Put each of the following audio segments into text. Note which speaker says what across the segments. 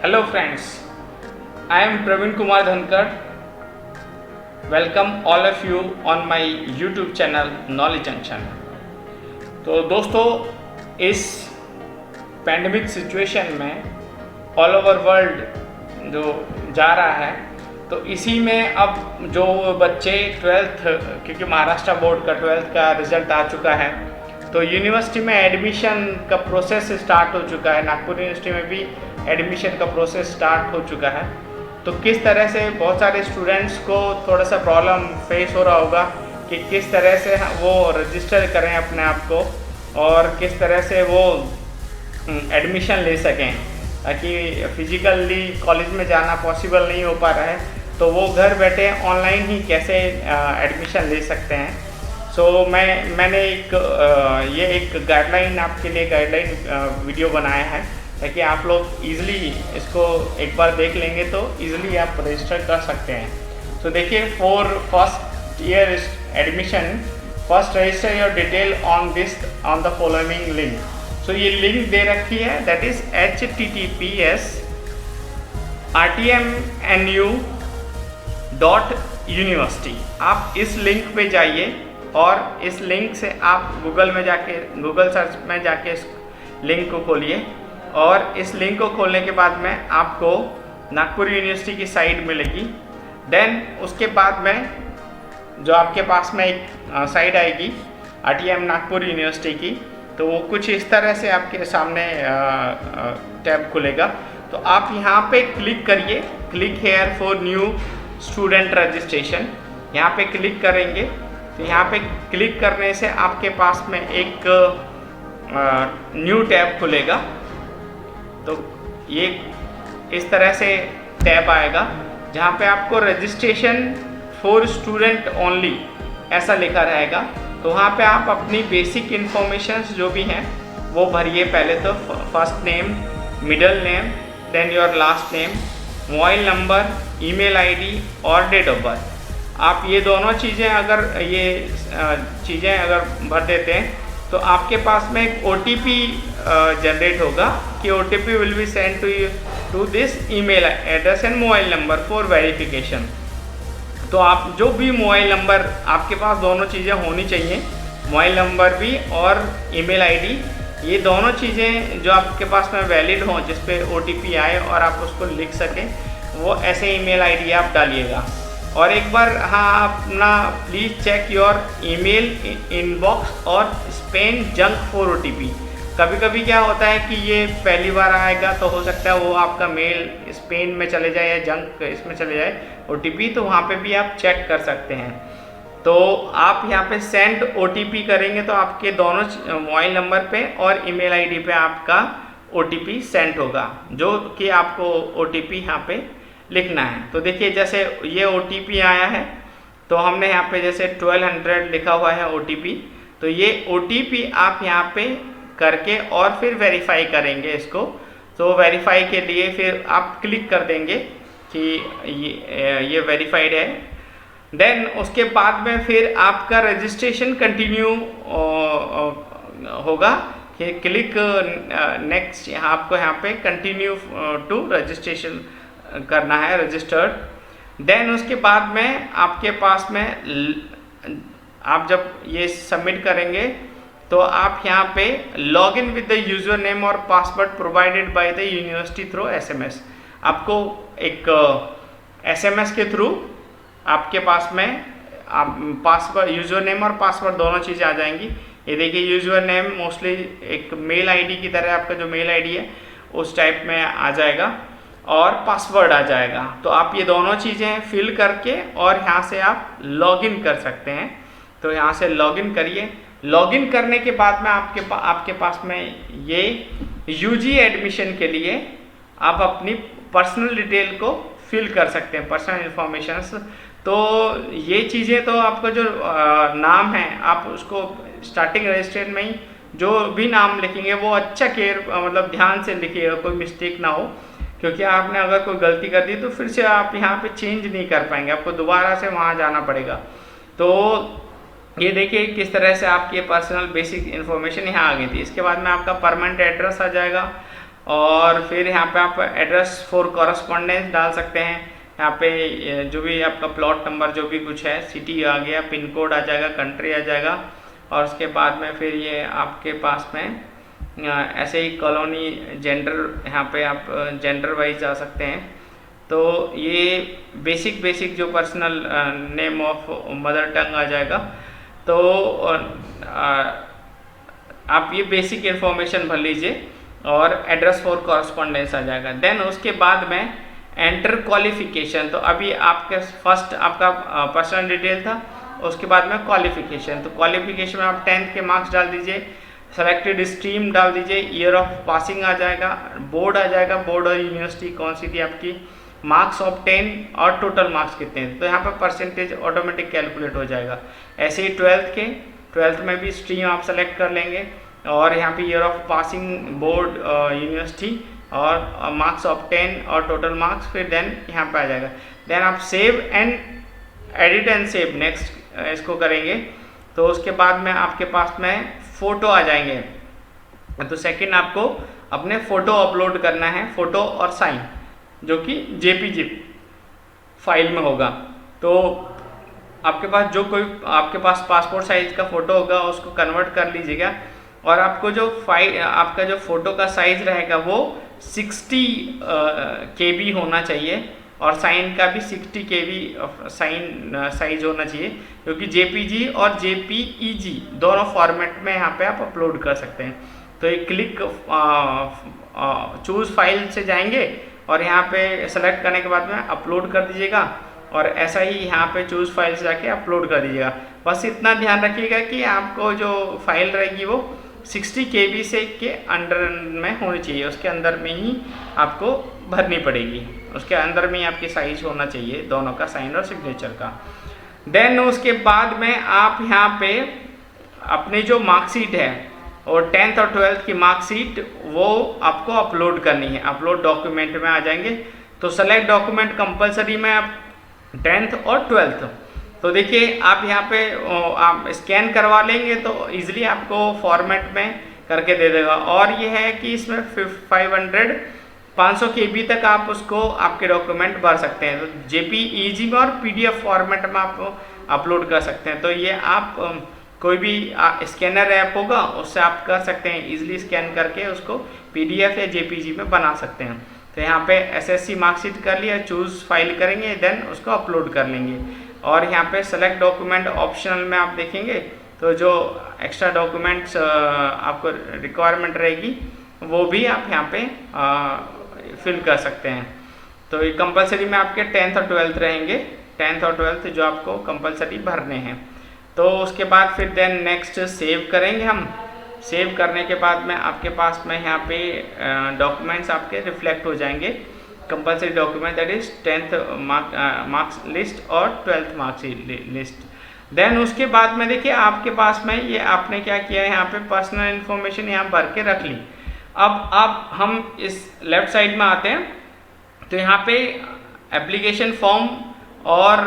Speaker 1: Hello friends, I am Praveen Kumar Dhankar. Welcome all of you on my YouTube channel Knowledge Junction. तो दोस्तों, इस pandemic situation में all over world जो जा रहा है, तो इसी में अब जो बच्चे 12th, क्योंकि महाराष्ट्र बोर्ड का 12th का रिजल्ट आ चुका है, तो यूनिवर्सिटी में एडमिशन का प्रोसेस स्टार्ट हो चुका है। नागपुर यूनिवर्सिटी में भी एडमिशन का प्रोसेस स्टार्ट हो चुका है। तो किस तरह से बहुत सारे स्टूडेंट्स को थोड़ा सा प्रॉब्लम फेस हो रहा होगा कि किस तरह से वो रजिस्टर करें अपने आप को और किस तरह से वो एडमिशन ले सकें, ताकि फिजिकली कॉलेज में जाना पॉसिबल नहीं हो पा रहा है, तो वो घर बैठे ऑनलाइन ही कैसे एडमिशन ले सकते हैं। मैंने ये एक गाइडलाइन आपके लिए गाइडलाइन वीडियो बनाया है, ताकि आप लोग इजीली इसको एक बार देख लेंगे तो इजीली आप रजिस्टर कर सकते हैं। देखिए, for first year admission, first resistor your detail on the following link. ये लिंक दे रखी है, दैट इज https://rtmnu.university। आप इस लिंक पे जाइए और इस लिंक से आप गूगल सर्च में जाके इस लिंक को खोलिए, और इस लिंक को खोलने के बाद में आपको नागपुर यूनिवर्सिटी की साइट मिलेगी। देन उसके बाद में जो आपके पास में एक साइट आएगी RTM नागपुर यूनिवर्सिटी की, तो वो कुछ इस तरह से आपके सामने टैब खुलेगा। तो आप यहाँ पे क्लिक करिए, click here for new student registration. यहाँ पे क्लिक करेंगे तो यहाँ पे क्लिक करने से आपके पास में एक न्यू टैब खुलेगा। तो ये इस तरह से टैब आएगा, जहाँ पे आपको रजिस्ट्रेशन फॉर स्टूडेंट ओनली ऐसा लिखा रहेगा। तो वहाँ पे आप अपनी बेसिक इन्फॉर्मेशंस जो भी हैं वो भरिए। पहले तो first name, middle name, then your last name, mobile number, email ID और डेट ऑफ बर्थ। आप ये दोनों चीज़ें अगर भर देते हैं तो आपके पास में एक OTP जनरेट होगा कि OTP will be send to this email address and mobile number for verification. तो आप जो भी मोबाइल नंबर, आपके पास दोनों चीज़ें होनी चाहिए, मोबाइल नंबर भी और ईमेल आईडी। ये दोनों चीज़ें जो आपके पास में वैलिड हों, जिस पे OTP आए और आप उसको लिख सकें, वो ऐसे ईमेल आईडी आप डालिएगा। और एक बार अपना please check your email inbox और स्पैम जंक फॉर OTP। कभी कभी क्या होता है कि ये पहली बार आएगा, तो हो सकता है वो आपका मेल स्पैम में चले जाए या जंक इसमें चले जाए OTP, तो वहाँ पे भी आप चेक कर सकते हैं। तो आप यहाँ पे सेंड OTP करेंगे तो आपके दोनों मोबाइल नंबर पे और ईमेल आईडी पे आपका OTP सेंड होगा, जो कि आपको OTP यहाँ पे लिखना है। तो देखिए, जैसे ये OTP आया है, तो हमने यहाँ पे जैसे 1200 लिखा हुआ है OTP। तो ये OTP आप यहाँ पे करके और फिर वेरीफाई करेंगे इसको। तो वेरीफाई के लिए फिर आप क्लिक कर देंगे कि ये वेरीफाइड है। देन उसके बाद में फिर आपका रजिस्ट्रेशन कंटिन्यू होगा कि क्लिक नेक्स्ट, आपको यहाँ पे कंटिन्यू टू रजिस्ट्रेशन करना है, रजिस्टर्ड। देन उसके बाद में आपके पास में आप जब ये सबमिट करेंगे तो आप यहाँ पे log in with the user name और password provided by the university through SMS। आपको एक SMS के थ्रू आपके पास में आप पासवर्ड, यूजर नेम और पासवर्ड दोनों चीज़ें आ जाएंगी। ये देखिए, यूजर नेम मोस्टली एक मेल आईडी की तरह, आपका जो मेल आईडी है उस टाइप में आ जाएगा, और पासवर्ड आ जाएगा। तो आप ये दोनों चीज़ें फिल करके और यहाँ से आप लॉगिन कर सकते हैं। तो यहाँ से लॉगिन करिए। लॉगिन करने के बाद में आपके पास में ये UG एडमिशन के लिए आप अपनी पर्सनल डिटेल को फिल कर सकते हैं, पर्सनल इन्फॉर्मेशंस। तो ये चीज़ें, तो आपका जो नाम है आप उसको स्टार्टिंग रजिस्ट्रेशन में ही जो भी नाम लिखेंगे वो अच्छा मतलब ध्यान से लिखिएगा, कोई मिस्टेक ना हो, क्योंकि आपने अगर कोई गलती कर दी तो फिर से आप यहाँ पे चेंज नहीं कर पाएंगे, आपको दोबारा से वहाँ जाना पड़ेगा। तो ये देखिए किस तरह से आपकी पर्सनल बेसिक इन्फॉर्मेशन यहाँ आ गई थी। इसके बाद में आपका परमानेंट एड्रेस आ जाएगा और फिर यहाँ पे आप एड्रेस फॉर कॉरस्पॉन्डेंस डाल सकते हैं। यहाँ पे जो भी आपका प्लॉट नंबर जो भी कुछ है, सिटी आ गया, पिन कोड आ जाएगा, कंट्री आ जाएगा, और उसके बाद में फिर ये आपके पास में ऐसे ही कॉलोनी, जेंडर, यहाँ पे आप जेंडर वाइज जा सकते हैं। तो ये बेसिक जो personal name of mother tongue आ जाएगा। तो आप ये बेसिक इन्फॉर्मेशन भर लीजिए और एड्रेस फॉर कॉरस्पॉन्डेंस आ जाएगा। देन उसके बाद में एंटर क्वालिफिकेशन। तो अभी आपके फर्स्ट आपका पर्सनल डिटेल था, उसके बाद में क्वालिफिकेशन। तो क्वालिफिकेशन में आप 10th के मार्क्स डाल दीजिए, सेलेक्टेड स्ट्रीम डाल दीजिए, ईयर ऑफ पासिंग आ जाएगा, बोर्ड आ जाएगा, बोर्ड और यूनिवर्सिटी कौन सी थी आपकी, मार्क्स ऑफ 10 और टोटल मार्क्स कितने हैं। तो यहाँ पर परसेंटेज ऑटोमेटिक कैलकुलेट हो जाएगा। ऐसे ही 12th में भी स्ट्रीम आप सेलेक्ट कर लेंगे, और यहाँ पे year of passing, board, university और मार्क्स ऑफ 10 और टोटल मार्क्स, फिर देन यहाँ पे आ जाएगा। देन आप save and edit and save next इसको करेंगे। तो उसके बाद में आपके पास में फ़ोटो आ जाएंगे। तो सेकंड आपको अपने फ़ोटो अपलोड करना है, फ़ोटो और साइन, जो कि JPG फाइल में होगा। तो आपके पास जो कोई आपके पास पासपोर्ट साइज़ का फ़ोटो होगा उसको कन्वर्ट कर लीजिएगा, और आपको जो आपका जो फ़ोटो का साइज़ रहेगा वो 60 KB होना चाहिए, और साइन का भी 60 KB साइन साइज होना चाहिए, क्योंकि JPG और JPEG दोनों फॉर्मेट में यहाँ पे आप अपलोड कर सकते हैं। तो ये क्लिक चूज़ फाइल से जाएंगे और यहाँ पे सेलेक्ट करने के बाद में अपलोड कर दीजिएगा, और ऐसा ही यहाँ पे चूज़ फाइल से जाके अपलोड कर दीजिएगा। बस इतना ध्यान रखिएगा कि आपको जो फाइल रहेगी वो 60 KB से के अंडर में होनी चाहिए, उसके अंदर में ही आपको भरनी पड़ेगी, उसके अंदर में ही आपकी साइज होना चाहिए दोनों का, साइन और सिग्नेचर का। देन उसके बाद में आप यहाँ पे अपनी जो मार्कशीट है और 10th और 12th की मार्कशीट वो आपको अपलोड करनी है। अपलोड डॉक्यूमेंट में आ जाएंगे, तो सेलेक्ट डॉक्यूमेंट कंपलसरी में आप 10th और 12th। तो देखिए आप यहाँ पे आप स्कैन करवा लेंगे तो इजीली आपको फॉर्मेट में करके दे देगा। और ये है कि इसमें 500 KB तक आप उसको आपके डॉक्यूमेंट भर सकते हैं। तो JPEG में और PDF फॉर्मेट में आप अपलोड कर सकते हैं। तो ये आप कोई भी स्कैनर ऐप होगा उससे आप कर सकते हैं, इजीली स्कैन करके उसको PDF या JPG में बना सकते हैं। तो यहाँ पे SSC मार्कशीट कर लिया, चूज़ फाइल करेंगे, देन उसको अपलोड कर लेंगे। और यहाँ पे सेलेक्ट डॉक्यूमेंट ऑप्शनल में आप देखेंगे तो जो एक्स्ट्रा डॉक्यूमेंट्स आपको रिक्वायरमेंट रहेगी वो भी आप यहाँ पे फिल कर सकते हैं। तो ये कंपलसरी में आपके 10th और 12th रहेंगे, 10th और 12th जो आपको कंपलसरी भरने हैं। तो उसके बाद फिर देन नेक्स्ट सेव करेंगे हम। सेव करने के बाद में आपके पास में यहाँ पे डॉक्यूमेंट्स आपके रिफ्लेक्ट हो जाएंगे, compulsory document that is 10th marks list और 12th मार्क्स लिस्ट। देन उसके बाद में देखिए आपके पास में ये आपने क्या किया है, यहाँ पे पर्सनल इन्फॉर्मेशन यहाँ भर के रख ली। अब हम इस लेफ्ट साइड में आते हैं, तो यहाँ पे एप्लीकेशन फॉर्म और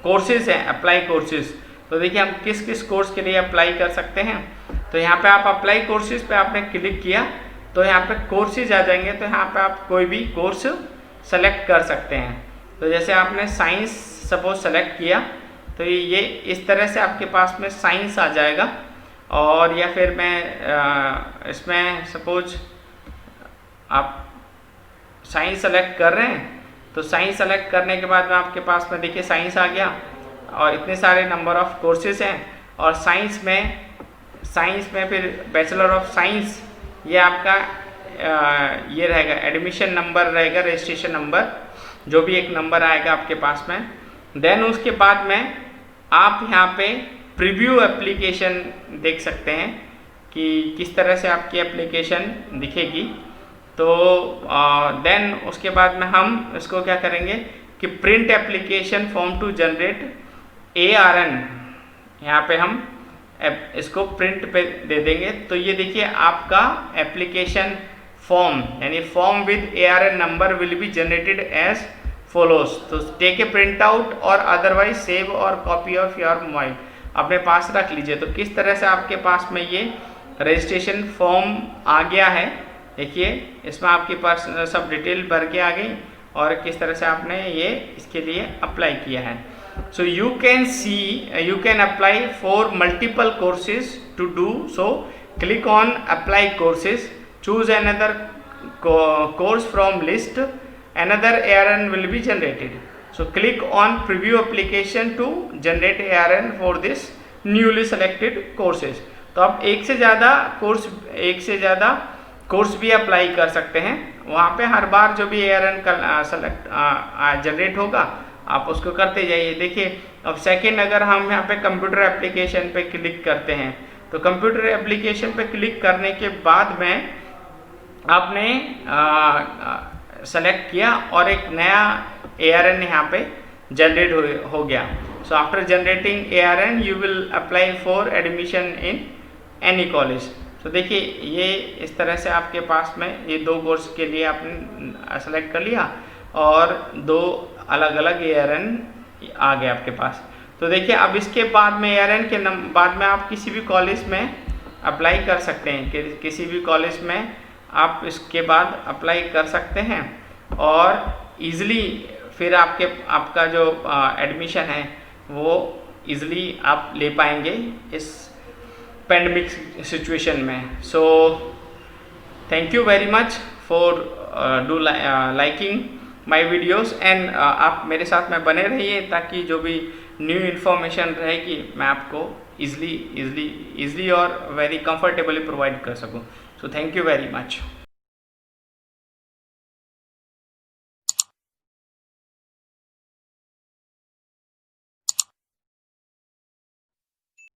Speaker 1: कोर्सेज हैं, अप्लाई कोर्सेज। तो देखिए हम किस किस कोर्स के लिए अप्लाई कर सकते हैं। तो यहाँ पे आप अप्लाई कोर्सेज पे आपने क्लिक किया तो यहाँ पे कोर्सेज आ जाएंगे। तो यहाँ पे आप कोई भी कोर्स सेलेक्ट कर सकते हैं। तो जैसे आपने साइंस सपोज सेलेक्ट किया तो ये इस तरह से आपके पास में साइंस आ जाएगा। और या फिर मैं इसमें सपोज आप साइंस सेलेक्ट कर रहे हैं तो साइंस सेलेक्ट करने के बाद में आपके पास में देखिए साइंस आ गया और इतने सारे नंबर ऑफ कोर्सेज हैं। और साइंस में फिर बैचलर ऑफ साइंस ये आपका ये रहेगा, एडमिशन नंबर रहेगा, रजिस्ट्रेशन नंबर, जो भी एक नंबर आएगा आपके पास में। देन उसके बाद में आप यहाँ पे प्रीव्यू एप्लीकेशन देख सकते हैं कि किस तरह से आपकी एप्लीकेशन दिखेगी। तो देन उसके बाद में हम इसको क्या करेंगे कि print application form to generate ARN, यहाँ पे हम इसको प्रिंट पे दे देंगे। तो ये देखिए आपका एप्लीकेशन फॉर्म यानी form with ARN number will be generated as follows. तो टेक ए प्रिंट आउट और अदरवाइज सेव और कॉपी ऑफ योर मोबाइल, अपने पास रख लीजिए। तो किस तरह से आपके पास में ये रजिस्ट्रेशन फॉर्म आ गया है। देखिए इसमें आपके पास सब डिटेल भर के आ गई और किस तरह से आपने ये इसके लिए अप्लाई किया है। So you can apply for multiple courses to do so. Click on apply courses, choose another course from list, another ARN will be generated. So click on preview application to generate ARN for this newly selected courses. तो आप एक से ज़्यादा course भी apply कर सकते हैं। वहाँ पे हर बार जो भी ARN का जनरेट होगा आप उसको करते जाइए। देखिए अब सेकंड अगर हम यहाँ पे कंप्यूटर एप्लीकेशन पे क्लिक करते हैं तो कंप्यूटर एप्लीकेशन पे क्लिक करने के बाद में आपने सेलेक्ट किया और एक नया ARN यहाँ पे जनरेट हो गया। So after generating ARN you will apply for admission in any college. तो देखिए ये इस तरह से आपके पास में ये 2 कोर्स के लिए आपने सेलेक्ट कर लिया और 2 अलग अलग ARN आ गए आपके पास। तो देखिए अब इसके बाद में ARN के बाद में आप किसी भी कॉलेज में अप्लाई कर सकते हैं, किसी भी कॉलेज में आप इसके बाद अप्लाई कर सकते हैं और ईज़िली फिर आपका जो एडमिशन है वो ईज़िली आप ले पाएंगे इस पेंडेमिक सिचुएशन में। So thank you very much for do liking my videos and आप मेरे साथ में बने रहिए ताकि जो भी न्यू इन्फॉर्मेशन रहेगी मैं आपको ईज़िली और वेरी कंफर्टेबली प्रोवाइड कर सकूं। So thank you very much.